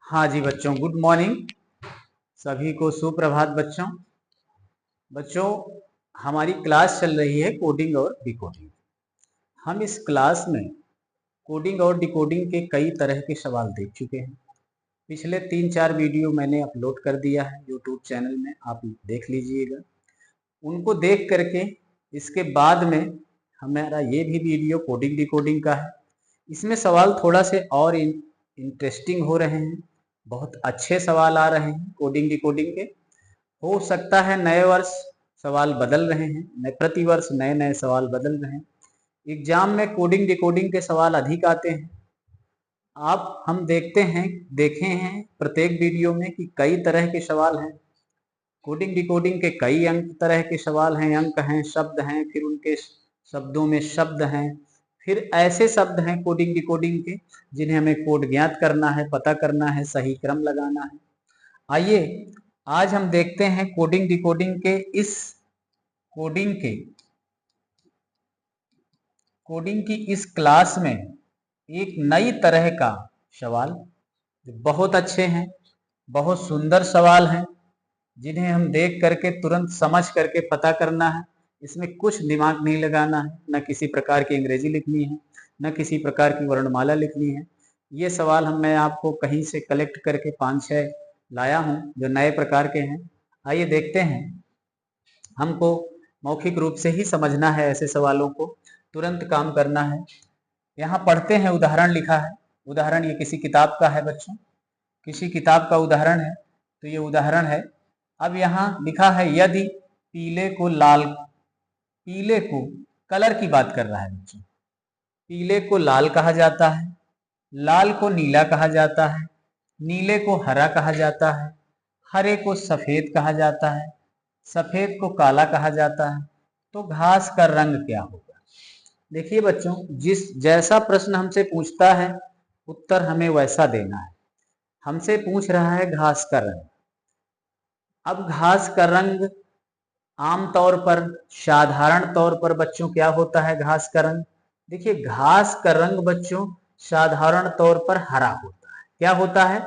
हाँ जी बच्चों, good morning. सभी को सुप्रभात बच्चों। बच्चों, हमारी क्लास चल रही है कोडिंग और डिकोडिंग। हम इस क्लास में कोडिंग और डिकोडिंग के कई तरह के सवाल देख चुके हैं। पिछले 3-4 वीडियो मैंने अपलोड कर दिया है यूट्यूब चैनल में, आप देख लीजिएगा। उनको देख करके इसके बाद में हमारा ये भी वीडियो कोडिंग डिकोडिंग का है। इसमें सवाल थोड़ा से और इंटरेस्टिंग हो रहे हैं, बहुत अच्छे सवाल आ रहे हैं कोडिंग डिकोडिंग के। हो सकता है नए वर्ष सवाल बदल रहे हैं, प्रति वर्ष नए नए सवाल बदल रहे हैं। एग्जाम में कोडिंग डिकोडिंग के सवाल अधिक आते हैं। आप हम देखे हैं प्रत्येक वीडियो में कि कई तरह के सवाल हैं। कोडिंग डिकोडिंग के कई अंक तरह के सवाल हैं, अंक हैं, शब्द हैं, फिर उनके शब्दों में शब्द हैं, फिर ऐसे शब्द हैं कोडिंग डिकोडिंग के जिन्हें हमें कोड ज्ञात करना है, पता करना है, सही क्रम लगाना है। आइए आज हम देखते हैं कोडिंग डिकोडिंग के कोडिंग की इस क्लास में एक नई तरह का सवाल, बहुत अच्छे हैं, बहुत सुंदर सवाल हैं, जिन्हें हम देख करके तुरंत समझ करके पता करना है। इसमें कुछ दिमाग नहीं लगाना है, न किसी प्रकार की अंग्रेजी लिखनी है, न किसी प्रकार की वर्णमाला लिखनी है। ये सवाल मैं आपको कहीं से कलेक्ट करके 5-6 लाया हूँ जो नए प्रकार के हैं। आइए देखते हैं। हमको मौखिक रूप से ही समझना है, ऐसे सवालों को तुरंत काम करना है। यहाँ पढ़ते हैं, उदाहरण लिखा है। उदाहरण ये किसी किताब का है बच्चों, किसी किताब का उदाहरण है। तो ये उदाहरण है। अब यहाँ लिखा है, यदि पीले को कलर की बात कर रहा है बच्चों। पीले को लाल कहा जाता है, लाल को नीला कहा जाता है, नीले को हरा कहा जाता है, हरे को सफेद कहा जाता है, सफेद को काला कहा जाता है। तो घास का रंग क्या होगा? देखिए बच्चों, जैसा प्रश्न हमसे पूछता है उत्तर हमें वैसा देना है। हमसे पूछ रहा है घास का रंग। अब घास का रंग आमतौर पर, साधारण तौर पर बच्चों क्या होता है घास का रंग? देखिए, घास का रंग बच्चों साधारण तौर पर हरा होता है। क्या होता है?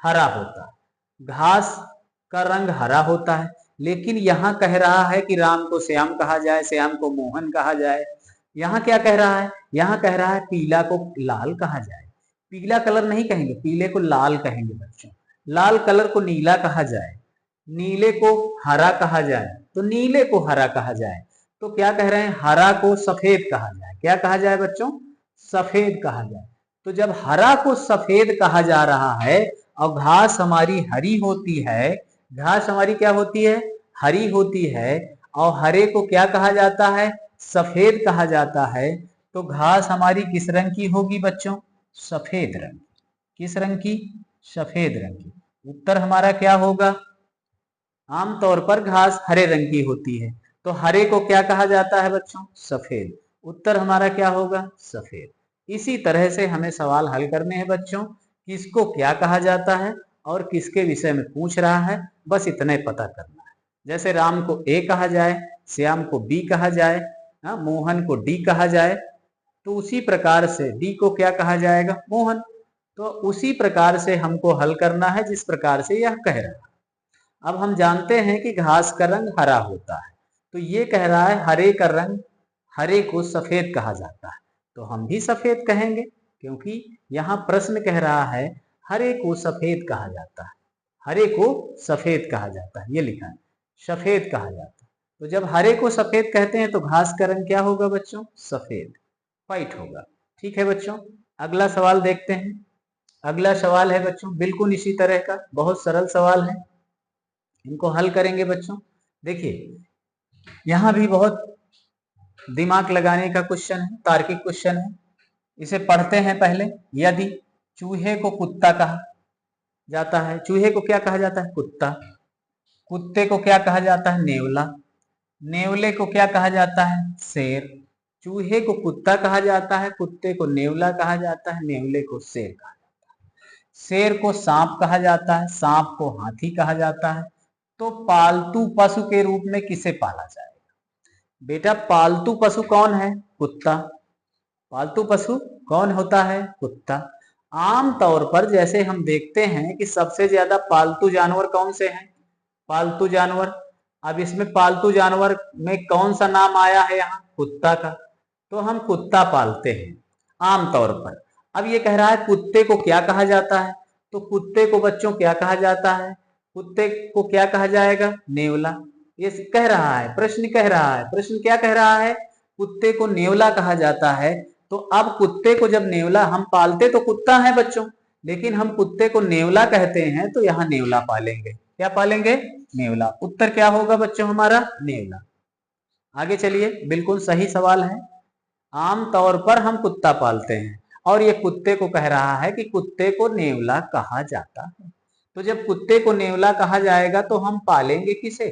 हरा होता है। घास का रंग हरा होता है। लेकिन यहाँ कह रहा है कि राम को श्याम कहा जाए, श्याम को मोहन कहा जाए। यहाँ क्या कह रहा है? यहाँ कह रहा है पीला को लाल कहा जाए। पीला कलर नहीं कहेंगे, पीले को लाल कहेंगे बच्चों। लाल कलर को नीला कहा जाए, नीले को हरा कहा जाए, तो नीले को हरा कहा जाए। तो क्या कह रहे हैं? हरा को सफेद कहा जाए। क्या कहा जाए बच्चों? सफेद कहा जाए। तो जब हरा को सफेद कहा जा रहा है और घास हमारी हरी होती है, घास हमारी क्या होती है? हरी होती है, और हरे को क्या कहा जाता है? सफेद कहा जाता है। तो घास हमारी किस रंग की होगी बच्चों? सफेद रंग। किस रंग की? सफेद रंग की। उत्तर हमारा क्या होगा? आमतौर पर घास हरे रंग की होती है, तो हरे को क्या कहा जाता है बच्चों? सफेद। उत्तर हमारा क्या होगा? सफेद। इसी तरह से हमें सवाल हल करने हैं बच्चों, किसको क्या कहा जाता है और किसके विषय में पूछ रहा है, बस इतने पता करना है। जैसे राम को ए कहा जाए, श्याम को बी कहा जाए, मोहन को डी कहा जाए, तो उसी प्रकार से डी को क्या कहा जाएगा? मोहन। तो उसी प्रकार से हमको हल करना है जिस प्रकार से यह कह रहा है। अब हम जानते हैं कि घास का रंग हरा होता है, तो ये कह रहा है हरे का रंग, हरे को सफेद कहा जाता है। तो हम भी सफेद कहेंगे, क्योंकि यहाँ प्रश्न कह रहा है हरे को सफेद कहा जाता है। हरे को सफेद कहा जाता है, ये लिखा है, सफेद कहा जाता है। तो जब हरे को सफेद कहते हैं तो घास का रंग क्या होगा बच्चों? सफेद, व्हाइट होगा। ठीक है बच्चों, अगला सवाल देखते हैं। अगला सवाल है बच्चों बिल्कुल इसी तरह का, बहुत सरल सवाल है। इनको हल करेंगे बच्चों। देखिए, यहाँ भी बहुत दिमाग लगाने का क्वेश्चन है, तार्किक क्वेश्चन है। इसे पढ़ते हैं पहले। यदि चूहे को कुत्ता कहा जाता है, चूहे को क्या कहा जाता है? कुत्ता। कुत्ते को क्या कहा जाता है? नेवला। नेवले को क्या कहा जाता है? शेर। चूहे को कुत्ता कहा जाता है, कुत्ते को नेवला कहा जाता है, नेवले को शेर कहा जाता है। शेर को सांप कहा जाता है, सांप को हाथी कहा जाता है। तो पालतू पशु के रूप में किसे पाला जाएगा? बेटा, पालतू पशु कौन है? कुत्ता। पालतू पशु कौन होता है? कुत्ता। आम तौर पर जैसे हम देखते हैं कि सबसे ज्यादा पालतू जानवर कौन से हैं, पालतू जानवर। अब इसमें पालतू जानवर में कौन सा नाम आया है यहाँ, कुत्ता का, तो हम कुत्ता पालते हैं आम तौर पर। अब ये कह रहा है कुत्ते को क्या कहा जाता है, तो कुत्ते को बच्चों क्या कहा जाता है, कुत्ते को क्या कहा जाएगा, नेवला। ये कह रहा है प्रश्न, कह रहा है प्रश्न क्या कह रहा है, कुत्ते को नेवला कहा जाता है। तो अब कुत्ते को जब नेवला, हम पालते तो कुत्ता है बच्चों, लेकिन हम कुत्ते को नेवला कहते हैं तो यहाँ नेवला पालेंगे। क्या पालेंगे, नेवला। उत्तर क्या होगा बच्चों हमारा, नेवला। आगे चलिए, बिल्कुल सही सवाल है। आम तौर पर हम कुत्ता पालते हैं और ये कुत्ते को कह रहा है कि कुत्ते को नेवला कहा जाता है। तो जब कुत्ते को नेवला कहा जाएगा तो हम पालेंगे किसे,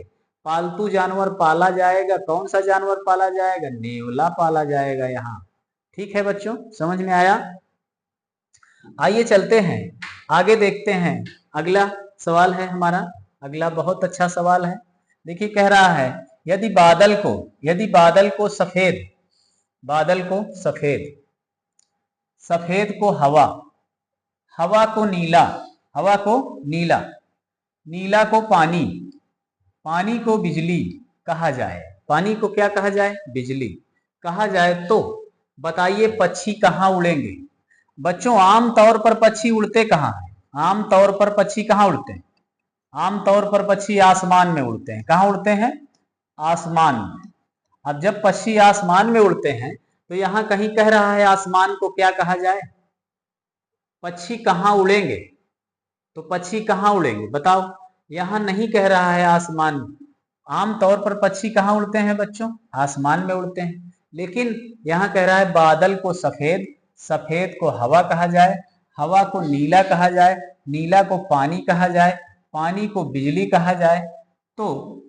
पालतू जानवर पाला जाएगा। कौन सा जानवर पाला जाएगा, नेवला पाला जाएगा यहाँ। ठीक है बच्चों, समझ में आया। आइए चलते हैं आगे, देखते हैं अगला सवाल है हमारा। अगला बहुत अच्छा सवाल है। देखिए कह रहा है यदि बादल को सफेद, बादल को सफेद, सफेद को हवा, हवा को नीला, हवा को नीला, नीला को पानी, पानी को बिजली कहा जाए। पानी को क्या कहा जाए, बिजली कहा जाए। तो बताइए पक्षी कहाँ उड़ेंगे बच्चों। आम तौर पर पक्षी उड़ते कहाँ हैं, आम तौर पर पक्षी कहाँ उड़ते हैं, आम तौर पर पक्षी आसमान में उड़ते हैं। कहाँ उड़ते हैं, आसमान में। अब जब पक्षी आसमान में उड़ते हैं तो यहाँ कहीं कह रहा है आसमान को क्या कहा जाए, पक्षी कहाँ उड़ेंगे, तो पक्षी कहाँ उड़ेंगे बताओ। यहाँ नहीं कह रहा है आसमान में। आम तौर पर पक्षी कहाँ उड़ते हैं बच्चों, आसमान में उड़ते हैं। लेकिन यहाँ कह रहा है बादल को सफेद, सफेद को हवा कहा जाए, हवा को नीला कहा जाए, नीला को पानी कहा जाए, पानी को बिजली कहा जाए। तो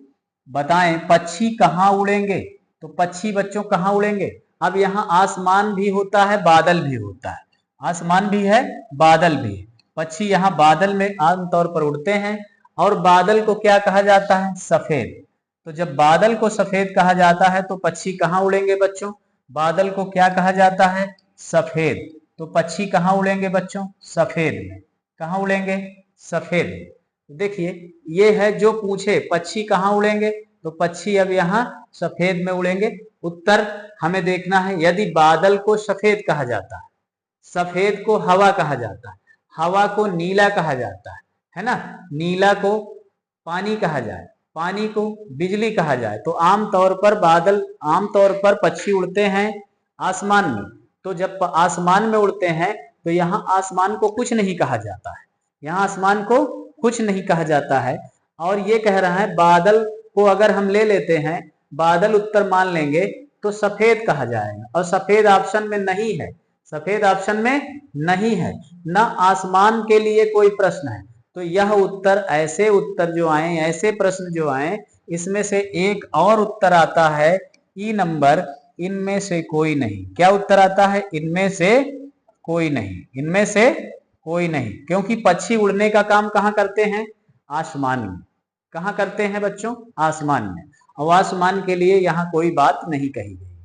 बताएं पक्षी कहाँ उड़ेंगे, तो पक्षी बच्चों कहाँ उड़ेंगे। अब यहाँ आसमान भी होता है, बादल भी होता है, आसमान भी है, बादल भी है। पक्षी यहाँ बादल में आमतौर पर उड़ते हैं और बादल को क्या कहा जाता है, सफेद। तो जब बादल को सफेद कहा जाता है तो पक्षी कहाँ उड़ेंगे बच्चों, बादल को क्या कहा जाता है, सफेद। तो पक्षी कहाँ उड़ेंगे बच्चों, सफेद में। कहाँ उड़ेंगे, सफेद में। देखिए ये है जो पूछे पक्षी कहाँ उड़ेंगे, तो पक्षी अब यहाँ सफेद में उड़ेंगे। उत्तर हमें देखना है, यदि बादल को सफेद कहा जाता है, सफेद को हवा कहा जाता है, हवा को नीला कहा जाता है ना, नीला को पानी कहा जाए, पानी को बिजली कहा जाए। तो आमतौर पर बादल, आमतौर पर पक्षी उड़ते हैं आसमान में। तो जब आसमान में उड़ते हैं तो यहाँ आसमान को कुछ नहीं कहा जाता है, यहाँ आसमान को कुछ नहीं कहा जाता है। और ये कह रहा है बादल को अगर हम ले लेते हैं, बादल उत्तर मान लेंगे तो सफेद कहा जाएगा, और सफेद ऑप्शन में नहीं है, सफेद ऑप्शन में नहीं है, न आसमान के लिए कोई प्रश्न है। तो यह उत्तर, ऐसे उत्तर जो आए, ऐसे प्रश्न जो आए, इसमें से एक और उत्तर आता है ई नंबर, इनमें से कोई नहीं। क्या उत्तर आता है, इनमें से कोई नहीं, इनमें से कोई नहीं। क्योंकि पक्षी उड़ने का काम कहाँ करते हैं, आसमान में। कहाँ करते हैं बच्चों, आसमान में। और आसमान के लिए यहाँ कोई बात नहीं कही गई।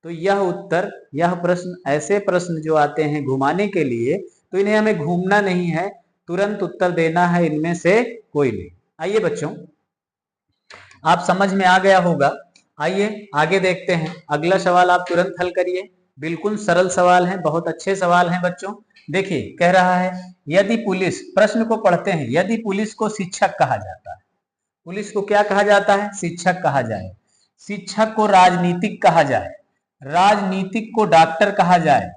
तो यह उत्तर, यह प्रश्न, ऐसे प्रश्न जो आते हैं घुमाने के लिए, तो इन्हें हमें घूमना नहीं है, तुरंत उत्तर देना है, इनमें से कोई नहीं। आइए बच्चों, आप समझ में आ गया होगा। आइए आगे देखते हैं। अगला सवाल आप तुरंत हल करिए, बिल्कुल सरल सवाल है, बहुत अच्छे सवाल हैं बच्चों। देखिए कह रहा है यदि पुलिस, प्रश्न को पढ़ते हैं, यदि पुलिस को शिक्षक कहा जाता है, पुलिस को क्या कहा जाता है, शिक्षक कहा जाए, शिक्षक को राजनीतिक कहा जाए, राजनीतिक को डॉक्टर कहा जाए,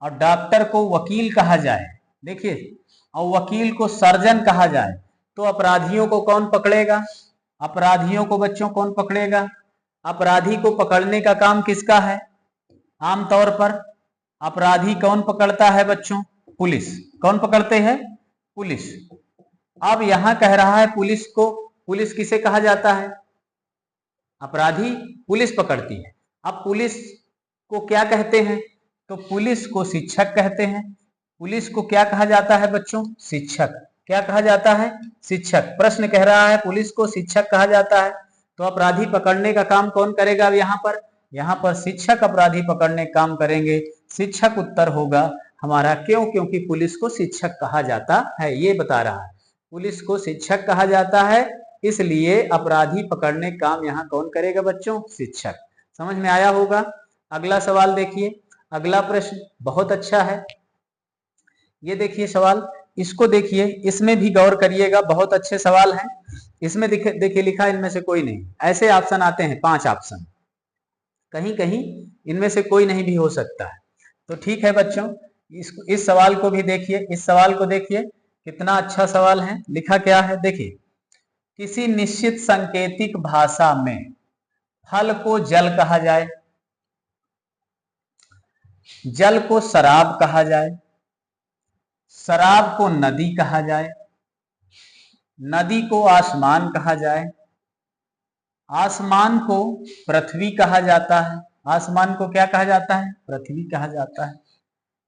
और डॉक्टर को वकील कहा जाए, देखिए, और वकील को सर्जन कहा जाए, तो अपराधियों को कौन पकड़ेगा, अपराधियों को बच्चों कौन पकड़ेगा। अपराधी को पकड़ने का काम किसका है, आमतौर पर अपराधी कौन पकड़ता है बच्चों, पुलिस। कौन पकड़ते हैं, पुलिस। अब यहां कह रहा है पुलिस को, पुलिस किसे कहा जाता है, अपराधी पुलिस पकड़ती है। अब पुलिस को क्या कहते हैं, तो पुलिस को शिक्षक कहते हैं। पुलिस को क्या कहा जाता है बच्चों, शिक्षक। क्या कहा जाता है, शिक्षक। प्रश्न कह रहा है पुलिस को शिक्षक कहा जाता है, तो अपराधी पकड़ने का काम कौन करेगा। अब यहाँ पर शिक्षक अपराधी पकड़ने का काम करेंगे। शिक्षक उत्तर होगा हमारा। क्यों? क्योंकि पुलिस को शिक्षक कहा जाता है, ये बता रहा है। पुलिस को शिक्षक कहा जाता है, इसलिए अपराधी पकड़ने का काम यहाँ कौन करेगा बच्चों? शिक्षक। समझ में आया होगा। अगला सवाल देखिए, अगला प्रश्न बहुत अच्छा है। ये देखिए सवाल, इसको देखिए, इसमें भी गौर करिएगा, बहुत अच्छे सवाल हैं। इसमें देखिए लिखा, इनमें से कोई नहीं। ऐसे ऑप्शन आते हैं 5 ऑप्शन, कहीं कहीं इनमें से कोई नहीं भी हो सकता है। तो ठीक है बच्चों, इस सवाल को भी देखिए, इस सवाल को देखिए, कितना अच्छा सवाल है। लिखा क्या है देखिए, किसी निश्चित सांकेतिक भाषा में फल को जल कहा जाए, जल को शराब कहा जाए, शराब को नदी कहा जाए, नदी को आसमान कहा जाए, आसमान को पृथ्वी कहा जाता है। आसमान को क्या कहा जाता है? पृथ्वी कहा जाता है।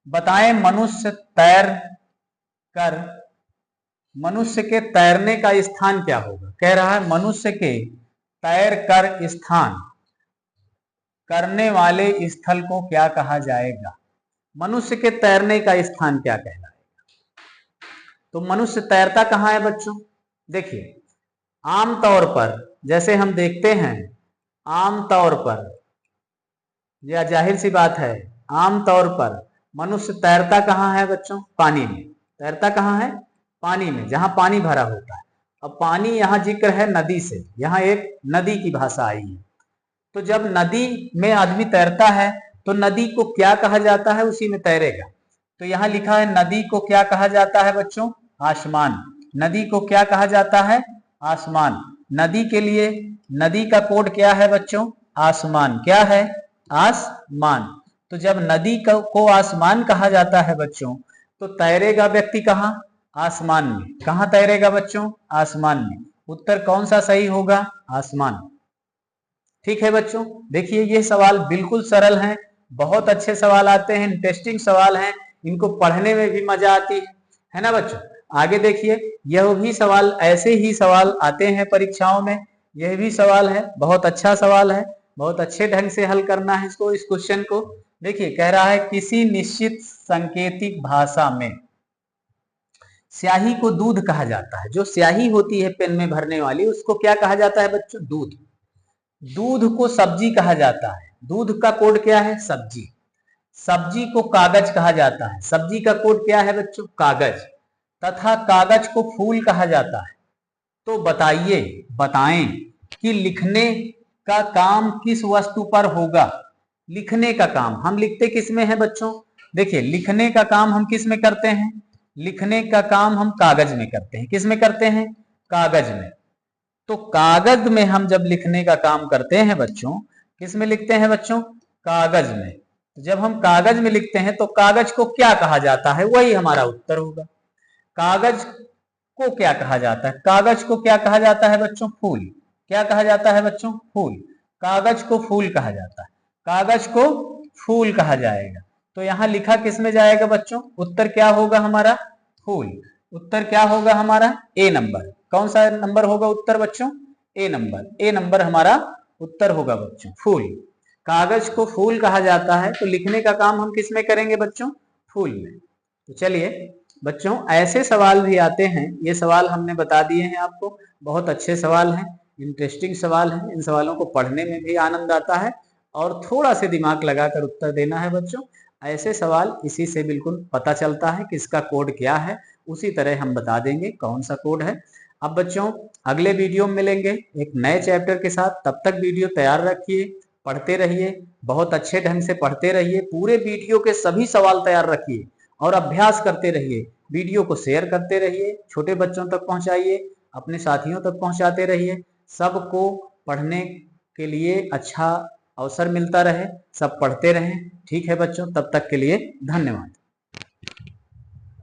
बताएं मनुष्य मनुष्य के तैरने का स्थान क्या होगा? कह रहा है मनुष्य के तैर कर स्थान करने वाले स्थल को क्या कहा जाएगा? मनुष्य के तैरने का स्थान क्या कहलाएगा? तो मनुष्य तैरता कहाँ है बच्चों? देखिए, आमतौर पर जैसे हम देखते हैं, आमतौर पर, यह जाहिर सी बात है, आमतौर पर मनुष्य तैरता कहाँ है बच्चों? पानी में। तैरता कहाँ है? पानी में, जहां पानी भरा होता है। अब पानी यहाँ जिक्र है नदी से, यहाँ एक नदी की भाषा आई है। तो जब नदी में आदमी तैरता है तो नदी को क्या कहा जाता है? उसी में तैरेगा। तो यहाँ लिखा है नदी को क्या कहा जाता है बच्चों? आसमान। नदी को क्या कहा जाता है? आसमान। नदी के लिए नदी का कोड क्या है बच्चों? आसमान। क्या है? आसमान। तो जब नदी को आसमान कहा जाता है बच्चों, तो तैरेगा व्यक्ति कहाँ? आसमान में। कहाँ तैरेगा बच्चों? आसमान में। उत्तर कौन सा सही होगा? आसमान। ठीक है बच्चों, देखिए ये सवाल बिल्कुल सरल हैं, बहुत अच्छे सवाल आते हैं, इंटरेस्टिंग सवाल हैं, इनको पढ़ने में भी मजा आती है ना बच्चों। आगे देखिए, यह भी सवाल, ऐसे ही सवाल आते हैं परीक्षाओं में। यह भी सवाल है, बहुत अच्छा सवाल है, बहुत अच्छे ढंग से हल करना है इसको, इस क्वेश्चन को। देखिए कह रहा है किसी निश्चित सांकेतिक भाषा में स्याही को दूध कहा जाता है। जो स्याही होती है पेन में भरने वाली, उसको क्या कहा जाता है बच्चों? दूध। दूध को सब्जी कहा जाता है। दूध का कोड क्या है? सब्जी। सब्जी को कागज कहा जाता है। सब्जी का कोड क्या है बच्चों? कागज। तथा कागज को फूल कहा जाता है। तो बताइए, बताएं कि लिखने का काम किस वस्तु पर होगा? लिखने का काम हम लिखते किस में है बच्चों? देखिए, लिखने का काम हम किस में करते हैं? लिखने का काम हम कागज में करते हैं। किस में करते हैं? कागज में। तो कागज में हम जब लिखने का काम करते हैं बच्चों, किस में लिखते हैं बच्चों? कागज में। तो जब हम कागज में लिखते हैं तो कागज को क्या कहा जाता है? वही हमारा उत्तर होगा। कागज को क्या कहा जाता है? कागज को क्या कहा जाता है बच्चों? फूल। क्या कहा जाता है बच्चों? फूल। कागज को फूल कहा जाता है। कागज को फूल कहा जाएगा। तो यहां लिखा किस में जाएगा बच्चों? उत्तर क्या होगा हमारा? फूल। उत्तर क्या होगा हमारा? ए नंबर। कौन सा नंबर होगा उत्तर बच्चों? ए नंबर। ए नंबर हमारा उत्तर होगा बच्चों, फूल। कागज को फूल कहा जाता है, तो लिखने का काम हम किस में करेंगे बच्चों? फूल में। तो चलिए बच्चों, ऐसे सवाल भी आते हैं, ये सवाल हमने बता दिए हैं आपको, बहुत अच्छे सवाल हैं, इंटरेस्टिंग सवाल हैं। इन सवालों को पढ़ने में भी आनंद आता है और थोड़ा से दिमाग लगाकर उत्तर देना है बच्चों। ऐसे सवाल इसी से बिल्कुल पता चलता है कि इसका कोड क्या है, उसी तरह हम बता देंगे कौन सा कोड है। अब बच्चों अगले वीडियो में मिलेंगे एक नए चैप्टर के साथ। तब तक वीडियो तैयार रखिए, पढ़ते रहिए, बहुत अच्छे ढंग से पढ़ते रहिए, पूरे वीडियो के सभी सवाल तैयार रखिए और अभ्यास करते रहिए। वीडियो को शेयर करते रहिए, छोटे बच्चों तक पहुंचाइए, अपने साथियों तक पहुंचाते रहिए। सबको पढ़ने के लिए अच्छा अवसर मिलता रहे, सब पढ़ते रहें। ठीक है बच्चों, तब तक के लिए धन्यवाद।